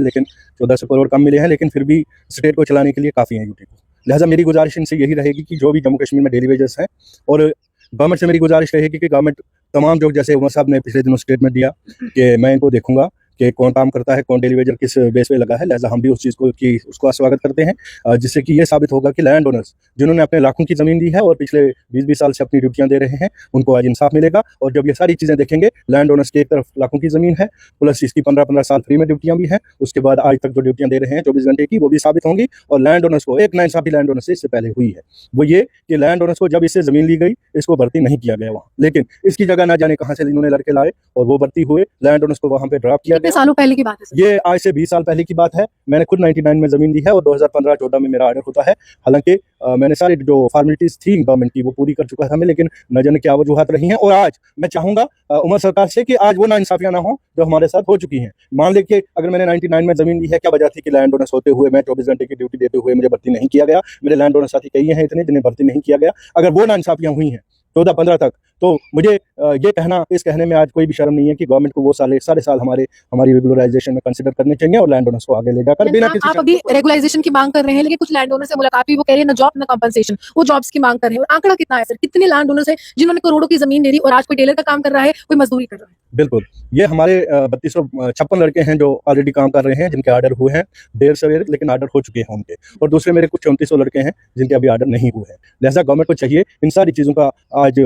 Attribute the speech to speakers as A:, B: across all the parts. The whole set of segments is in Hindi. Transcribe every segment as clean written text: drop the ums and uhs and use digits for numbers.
A: लेकिन 1400 करोड़ कम मिले हैं, लेकिन फिर भी स्टेट को चलाने के लिए काफ़ी हैं यूटी को। लिहाजा मेरी गुजारिश इनसे यही रहेगी कि जो भी जम्मू कश्मीर में डेली वेजेस हैं, और गवर्नमेंट से मेरी गुजारिश रहेगी कि गवर्नमेंट तमाम जो, जैसे उमर साहब ने पिछले दिनों स्टेटमेंट दिया कि मैं इनको देखूंगा कि कौन काम करता है, कौन डेली वेजर किस बेस पे लगा है, लिहाजा हम भी उस चीज़ को की उसका स्वागत करते हैं, जिससे कि ये साबित होगा कि लैंड ओनर्स जिन्होंने अपने लाखों की ज़मीन दी है और पिछले 20-20 साल से अपनी ड्यूटियां दे रहे हैं, उनको आज इंसाफ मिलेगा। और जब ये सारी चीज़ें देखेंगे, लैंड ओनर्स की एक तरफ लाखों की ज़मीन है, प्लस इसकी 15-15 साल फ्री में ड्यूटियां भी हैं, उसके बाद आज तक जो ड्यूटियां दे रहे हैं 24 घंटे की, वो भी साबित होंगी। और लैंड ओनर्स को एक नाइंसाफी लैंड ओनर्स से इससे पहले हुई है, वो ये कि लैंड ओनर्स को जब इससे ज़मीन ली गई, इसको भर्ती नहीं किया गया वहाँ, लेकिन इसकी जगह ना जाने कहाँ से इन्होंने लड़के लाए और वो भर्ती हुए, लैंड ओनर्स को वहाँ पे ड्रॉप किया गया।
B: सालों पहले की बात है
A: ये आज से 20 साल पहले की बात है। मैंने खुद 99 में ज़मीन दी है और 2015-14 में मेरा ऑर्डर होता है। हालांकि मैंने सारी जो फॉर्मेलिटीज़ थी गवर्नमेंट की वो पूरी कर चुका था मैं, लेकिन न जाने क्या वजूहत रही हैं। और आज मैं चाहूँगा उमर सरकार से कि आज वो नाइंसाफियाँ ना हो जो हमारे साथ हो चुकी हैं। मान लीजिए कि अगर मैंने 99 में ज़मीन दी है, क्या वजह थी कि लैंड ओनर्स होते हुए मैं 24 घंटे की ड्यूटी देते हुए मुझे भर्ती नहीं किया गया। मेरे लैंड ओनर साथी कई हैं इतने जिन्हें भर्ती नहीं किया गया। अगर वो नाइंसाफियाँ हुई हैं 14-15 तक, तो मुझे ये कहना, इस कहने में आज कोई भी शर्म नहीं है कि गवर्नमेंट को वो सारे साल हमारी रेगुलराइजेशन में कंसीडर करने चाहिए और लैंड ओनर्स को आगे ले जाकर बिना किसी
B: आप अभी रेगुलाइजेशन की मांग कर रहे हैं, लेकिन कुछ लैंड ओनर से मुलाकात हुई, वो कह रहे हैं ना जॉब ना कंपनसेशन, वो जॉब्स की मांग कर रहे हैं। और आंकड़ा कितना है सर, कितने लैंड ओनर्स हैं जिन्होंने करोड़ों की जमीन दे दी और आज कोई टेलर का काम कर रहा है, कोई मजदूरी कर रहा है?
A: बिल्कुल, ये हमारे 3256 लड़के हैं जो ऑलरेडी काम कर रहे हैं, जिनके ऑर्डर हुए हैं देर सवेर, लेकिन ऑर्डर हो चुके हैं उनके। और दूसरे मेरे कुछ 3400 लड़के हैं जिनके अभी ऑर्डर नहीं हुए हैं। लिहाजा गवर्नमेंट को चाहिए इन सारी चीज़ों का आज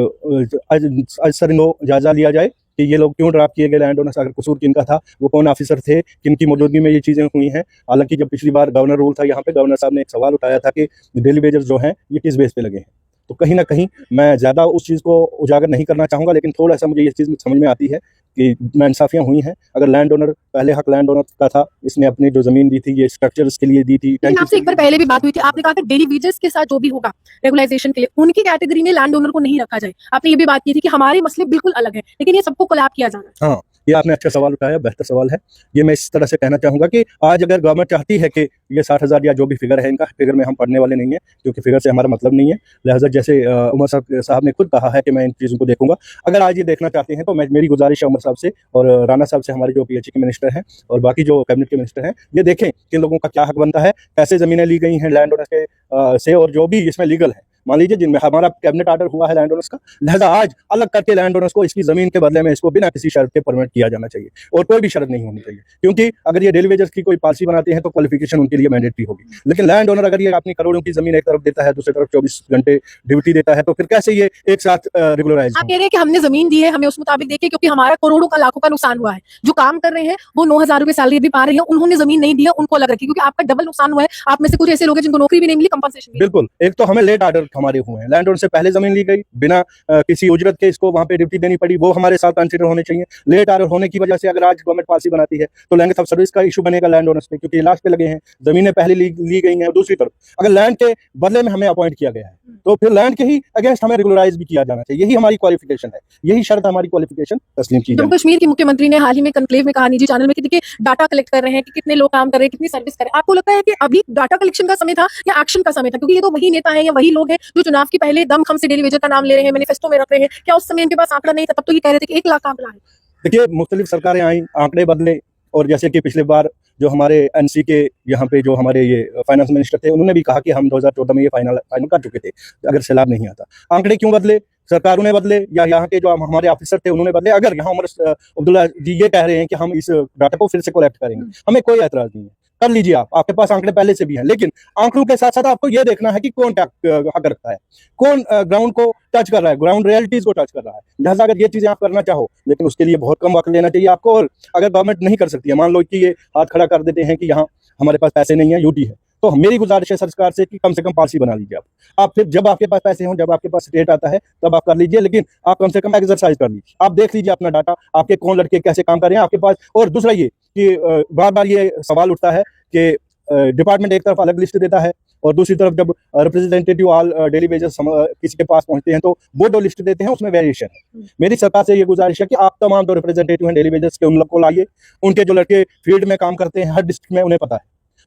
A: सर जायजा लिया जाए कि ये लोग क्यों ड्रॉप किए गए लैंड ओनर्स, अगर कसूर किनका था, वो कौन ऑफिसर थे, किनकी मौजूदगी में ये चीज़ें हुई हैं। हालांकि जब पिछली बार गवर्नर रूल था यहाँ पे, गवर्नर साहब ने एक सवाल उठाया था कि डेली वेजर्स जो हैं ये किस बेस पे लगे हैं। तो कहीं ना कहीं मैं ज़्यादा उस चीज़ को उजागर नहीं करना चाहूँगा, लेकिन थोड़ा सा मुझे ये चीज़ समझ में आती है कि नाइंसाफियाँ हुई हैं। अगर लैंड ओनर, पहले हक लैंड ओनर का था, इसने अपनी जो ज़मीन दी थी ये स्ट्रक्चर्स के लिए दी थी।
B: आपसे एक बार पहले भी बात हुई थी, आपने कहा था डेली वेजेस के साथ जो भी होगा रेगुलाइजेशन के लिए, उनकी कैटेगरी में लैंड ओनर को नहीं रखा जाए। आपने ये भी बात की थी कि हमारे मसले बिल्कुल अलग है, लेकिन ये सबको कोलैप किया जा रहा है।
A: हाँ, ये आपने अच्छा सवाल उठाया, बेहतर सवाल है। ये मैं इस तरह से कहना चाहूँगा कि आज अगर गवर्नमेंट चाहती है कि ये 60,000 या जो भी फिगर है, इनका फिगर में हम पढ़ने वाले नहीं है, क्योंकि फिगर से हमारा मतलब नहीं है। लिहाजा जैसे उमर साहब ने खुद कहा है कि मैं इन चीज़ों को देखूंगा, अगर आज ये देखना चाहते हैं तो मेरी गुजारिश है उमर साहब से और राणा साहब से, हमारे जो पीएचई के मिनिस्टर हैं और बाकी जो कैबिनेट के मिनिस्टर हैं, ये देखें कि लोगों का क्या हक बनता है, कैसे ज़मीनें ली गई हैं लैंड ओनर्स के से, और जो भी इसमें लीगल है। मान लीजिए जिनमें हमारा कैबिनेट ऑर्डर हुआ है लैंड ओनर्स का, लिहाजा आज अलग करके लैंड ओनर्स को इसकी जमीन के बदले में इसको बिना किसी शर्त के परमिट किया जाना चाहिए और कोई भी शर्त नहीं होनी चाहिए। क्योंकि अगर ये डेली वेजर्स की कोई पॉलिसी बनाते हैं तो क्वालिफिकेशन उनके लिए मैंडेटरी होगी, लेकिन लैंड ओनर अगर ये अपनी करोड़ों की जमीन एक तरफ देता है, दूसरी तरफ 24 घंटे ड्यूटी देता है, तो फिर कैसे ये एक साथ रेगुलराइज?
B: आप कह रहे हैं कि हमने जमीन दी है, हमें उस मुताबिक देखिए, क्योंकि हमारा करोड़ों का, लाखों का नुकसान हुआ है। जो काम कर रहे हैं वो 9,000 रुपए सैलरी भी पा रहे हैं, उन्होंने जमीन नहीं दी है, उनको अलग रखी, क्योंकि आपका डबल नुकसान हुआ है। आप में से कुछ ऐसे लोग हैं जिनको नौकरी भी नहीं मिली, कंपनसेशन।
A: बिल्कुल, एक तो हमें लेट ऑर्डर हमारे हुए हैं, लैंड ओनर से पहले जमीन ली गई, बिना किसी उजरत के इसको वहाँ पे ड्यूटी देनी पड़ी, वो हमारे साथ कंसिडर होने चाहिए। लेट ऑर्डर होने की वजह से अगर आज गवर्नमेंट पॉलिसी बनाती है तो लेंथ ऑफ सर्विस का इशू बनेगा लैंड ओनर्स पे, क्योंकि लास्ट पे लगे हैं, जमीनें पहले ली गई हैं। और दूसरी तरफ अगर लैंड के बदले में हमें अपॉइंट किया गया है तो फिर लैंड के ही अगेंस्ट हमें रेगुलराइज भी किया जाना चाहिए। यही हमारी क्वालिफिकेशन है, यही शर्त हमारी क्वालिफिकेशन तस्लीम की।
B: जम्मू कश्मीर के मुख्यमंत्री ने हाल ही में कन्क्लेव में कहा निजी चैनल में कि देखिए डाटा कलेक्ट कर रहे हैं कि कितने लोग काम कर रहे हैं, कितनी सर्विस कर रहे हैं। आपको लगता है कि अभी डाटा कलेक्शन का समय था या एक्शन का समय था? क्योंकि ये तो वही नेता है या वही लोग हैं जो चुनाव के पहले दमखम से डेली वेजर का नाम ले रहे हैं, मैनिफेस्टो में रख रहे हैं। क्या उस समय इनके पास आंकड़ा नहीं था? तब तो ये कह रहे थे कि 1 लाख आंकड़ा है।
A: देखिए, मुख्तलिफ सरकारें आई, आंकड़े बदले, और जैसे कि पिछले बार जो हमारे एनसी के यहाँ पे जो हमारे ये फाइनेंस मिनिस्टर थे, उन्होंने भी कहा कि हम 2014 में ये फाइनल कर चुके थे अगर सैलाब नहीं आता। आंकड़े क्यों बदले? सरकारों ने बदले या यहाँ के जो हमारे ऑफिसर थे उन्होंने बदले? अगर यहाँ उमर अब्दुल्ला जी ये कह रहे हैं कि हम इस डाटा को फिर से कलेक्ट करेंगे, हमें कोई एतराज नहीं है, कर लीजिए। आपके पास आंकड़े पहले से भी हैं, लेकिन आंकड़ों के साथ साथ आपको ये देखना है कि कौन हक रखता है, कौन ग्राउंड को टच कर रहा है, ग्राउंड रियलिटीज को टच कर रहा है। लिहाजा अगर ये चीजें आप करना चाहो, लेकिन उसके लिए बहुत कम वक्त लेना चाहिए आपको। और अगर गवर्नमेंट नहीं कर सकती है, मान लो कि ये हाथ खड़ा कर देते हैं कि यहाँ हमारे पास पैसे नहीं है, यूटी है, तो मेरी गुजारिश है सरकार से कि कम से कम पॉलिसी बना लीजिए आप फिर जब आपके पास पैसे हों, जब आपके पास स्टेट आता है तब आप कर लीजिए, लेकिन आप कम से कम एक्सरसाइज कर लीजिए। आप देख लीजिए अपना डाटा, आपके कौन लड़के कैसे काम कर रहे हैं आपके पास। और दूसरा ये कि बार बार ये सवाल उठता है कि डिपार्टमेंट एक तरफ अलग लिस्ट देता है और दूसरी तरफ जब रिप्रेजेंटेटिव ऑल डेली वेजेस किसी के पास पहुंचते हैं तो वो जो लिस्ट देते हैं उसमें वेरिएशन है। मेरी सरकार से ये गुजारिश है कि आप तमाम जो रिप्रेजेंटेटिव हैं डेली वेजेस के, उन लोग को लाइए। उनके जो लड़के फील्ड में काम करते हैं हर डिस्ट्रिक्ट में, उन्हें पता है,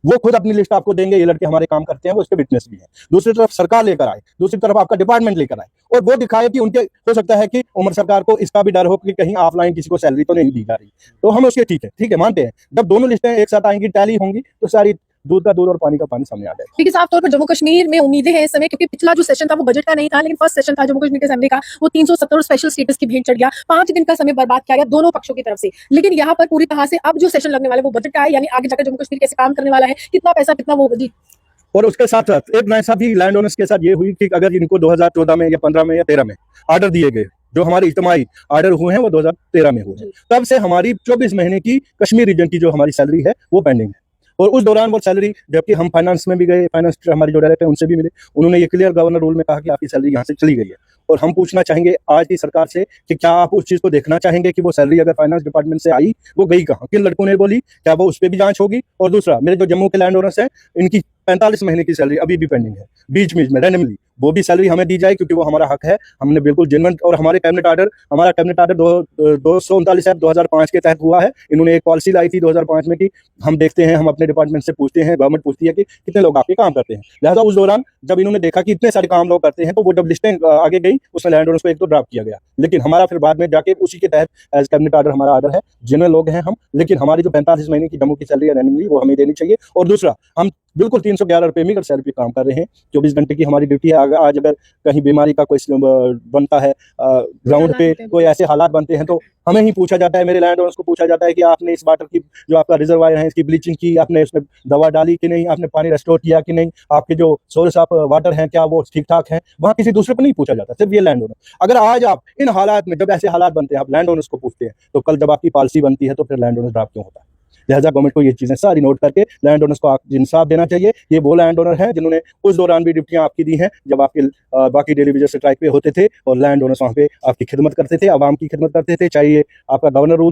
A: वो खुद अपनी लिस्ट आपको देंगे, ये लड़के हमारे काम करते हैं, वो इसके विटनेस भी हैं। दूसरी तरफ सरकार लेकर आए, दूसरी तरफ आपका डिपार्टमेंट लेकर आए और वो दिखाए कि उनके हो सकता है कि उमर सरकार को इसका भी डर हो कि कहीं ऑफलाइन किसी को सैलरी तो नहीं दी जा रही, तो हम उसके ठीक है मानते हैं। जब दोनों लिस्टें एक साथ आएंगी, टैली होंगी, तो सारी दूध का दूध और पानी का पानी सामने आ जाएगा।
B: देखिए साफ तौर पर जम्मू कश्मीर में उम्मीदें हैं इस समय, क्योंकि पिछला जो सेशन था वो बजट का नहीं था, लेकिन फर्स्ट सेशन था जम्मू कश्मीर के असेंबली का, वो 370 स्पेशल स्टेटस की भेंट चढ़ गया। 5 दिन का समय बर्बाद किया गया दोनों पक्षों की तरफ से। लेकिन यहाँ पर पूरी तरह से अब जो सेशन लगने वाला है वो बजट का है, यानी आगे जाकर जम्मू कश्मीर कैसे काम करने वाला है, कितना पैसा कितना वो जी।
A: और उसके साथ साथ एक नया भी लैंड ओनर्स के साथ ये हुई कि अगर इनको 2014 में या 15 में या 13 में ऑर्डर दिए गए, जो हमारे इज्तिमाई ऑर्डर हुए हैं वो 2013 में हुए हैं, तब से हमारी 24 महीने की कश्मीर रीजन की जो हमारी सैलरी है वो पेंडिंग है। और उस दौरान वो सैलरी, जबकि हम फाइनेंस में भी गए, फाइनेंस हमारे जो डायरेक्टर हैं उनसे भी मिले, उन्होंने ये क्लियर गवर्नर रूल में कहा कि आपकी सैलरी यहाँ से चली गई है। और हम पूछना चाहेंगे आज की सरकार से कि क्या आप उस चीज़ को देखना चाहेंगे कि वो सैलरी अगर फाइनेंस डिपार्टमेंट से आई, वो गई कहाँ, किन लड़कों ने बोली, क्या वो उस पर भी जांच होगी। और दूसरा, मेरे जो जम्मू के लैंड ओनर्स हैं, इनकी 45 महीने की सैलरी अभी भी पेंडिंग है, बीच में रैंडमली वो भी सैलरी हमें दी जाए, क्योंकि वो हमारा हक है। हमने बिल्कुल जेन्युइन, और हमारा कैबिनेट ऑर्डर 239 है 2005 के तहत हुआ है। इन्होंने एक पॉलिसी लाई थी 2005 में कि हम देखते हैं, हम अपने डिपार्टमेंट से पूछते हैं, गवर्नमेंट पूछती है कि कितने लोग आपके काम करते हैं। लिहाजा उस दौरान जब इन्होंने देखा कि इतने सारे काम लोग करते हैं, तो वो जब लिस्टें आगे गई, उसमें लैंड ओनर्स को एक तो ड्राफ्ट किया गया। लेकिन हमारा फिर बाद में जाके उसी के तहत एज कैबिनेट ऑर्डर हमारा ऑर्डर है, जेन्युइन लोग हैं हम, लेकिन हमारी जो 45 महीने की जम्मू की सैलरी है रैंडमली, वो हमें देनी चाहिए। और दूसरा, हम बिल्कुल 311 रुपये में सैलरी पे काम कर रहे हैं, 24 घंटे की हमारी ड्यूटी है। आज अगर कहीं बीमारी का कोई बनता है, ग्राउंड पे कोई ऐसे हालात बनते हैं, तो हमें ही पूछा जाता है, मेरे लैंड ओनर्स को पूछा जाता है कि आपने इस वाटर की जो आपका रिजर्वायर है इसकी ब्लीचिंग की, आपने इसमें दवा डाली कि नहीं, आपने पानी रेस्टोर किया कि नहीं, आपके जो सोर्स ऑफ वाटर हैं क्या वो ठीक ठाक हैं। वहाँ किसी दूसरे को नहीं पूछा जाता, सिर्फ ये लैंड ओनर। अगर आज आप इन हालात में, जब ऐसे हालात बनते हैं, आप लैंड ओनर्स को पूछते हैं, तो कल जब आपकी पॉलिसी बनती है तो फिर लैंड ओनर ड्राफ्ट क्यों होता है। लिहाजा गवर्नमेंट को ये चीजें सारी नोट करके लैंड ओनर्स को इंसाफ देना चाहिए। ये वो लैंड ओनर हैं जिन्होंने उस दौरान भी ड्यूटियां आपकी दी हैं, जब आपके बाकी डेली वेजेस स्ट्राइक पे होते थे, और लैंड ओनर्स वहाँ पे आपकी खिदमत करते थे, आवाम की खिदमत करते थे, चाहे ये आपका गवर्नर रूल था।